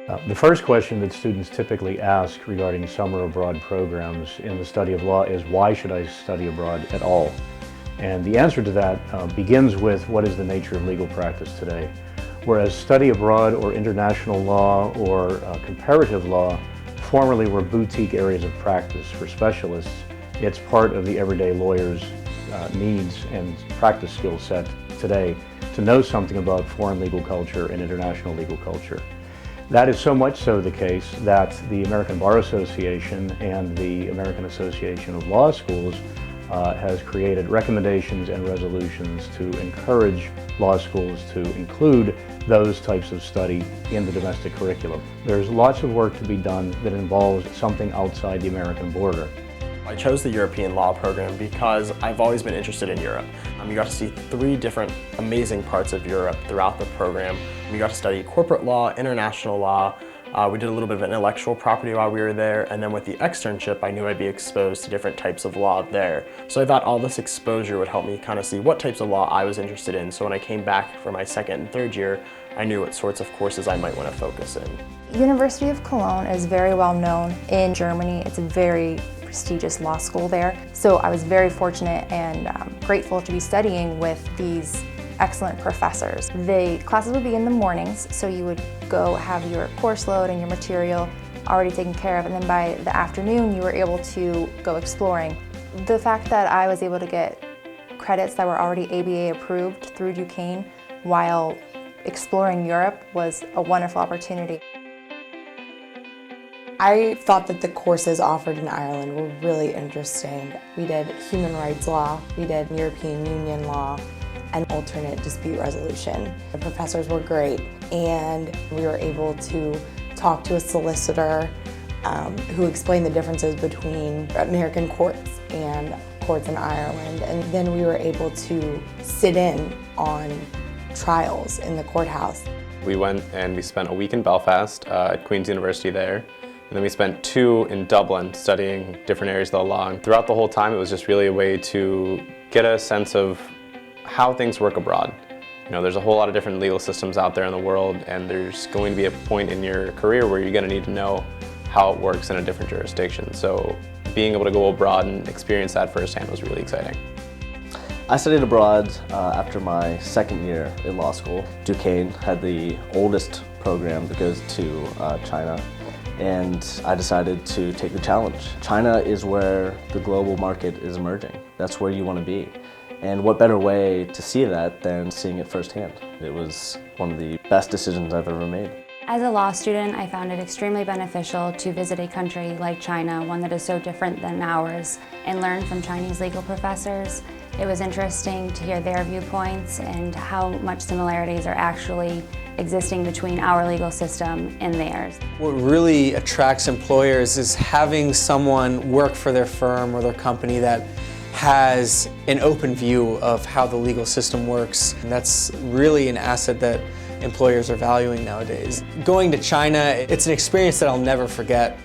The first question that students typically ask regarding summer abroad programs in the study of law is, why should I study abroad at all? And the answer to that begins with, what is the nature of legal practice today? Whereas study abroad or international law or comparative law formerly were boutique areas of practice for specialists, it's part of the everyday lawyer's needs and practice skill set today to know something about foreign legal culture and international legal culture. That is so much so the case that the American Bar Association and the American Association of Law Schools has created recommendations and resolutions to encourage law schools to include those types of study in the domestic curriculum. There's lots of work to be done that involves something outside the American border. I chose the European law program because I've always been interested in Europe. You got to see 3 different amazing parts of Europe throughout the program. We got to study corporate law, international law. We did a little bit of intellectual property while we were there, and then with the externship I knew I'd be exposed to different types of law there. So I thought all this exposure would help me kind of see what types of law I was interested in, so when I came back for my 2nd and 3rd year, I knew what sorts of courses I might want to focus in. University of Cologne is very well known in Germany. It's a very prestigious law school there. So I was very fortunate and grateful to be studying with these excellent professors. The classes would be in the mornings, so you would go have your course load and your material already taken care of, and then by the afternoon you were able to go exploring. The fact that I was able to get credits that were already ABA approved through Duquesne while exploring Europe was a wonderful opportunity. I thought that the courses offered in Ireland were really interesting. We did human rights law, we did European Union law, and alternate dispute resolution. The professors were great, and we were able to talk to a solicitor who explained the differences between American courts and courts in Ireland, and then we were able to sit in on trials in the courthouse. We went and we spent a week in Belfast at Queen's University there. And then we spent 2 in Dublin studying different areas of the law. And throughout the whole time, it was just really a way to get a sense of how things work abroad. You know, there's a whole lot of different legal systems out there in the world, and there's going to be a point in your career where you're going to need to know how it works in a different jurisdiction. So being able to go abroad and experience that firsthand was really exciting. I studied abroad after my 2nd year in law school. Duquesne had the oldest program that goes to China, and I decided to take the challenge. China is where the global market is emerging. That's where you want to be. And what better way to see that than seeing it firsthand? It was one of the best decisions I've ever made. As a law student, I found it extremely beneficial to visit a country like China, one that is so different than ours, and learn from Chinese legal professors. It was interesting to hear their viewpoints and how much similarities are actually existing between our legal system and theirs. What really attracts employers is having someone work for their firm or their company that has an open view of how the legal system works. And that's really an asset that employers are valuing nowadays. Going to China, it's an experience that I'll never forget.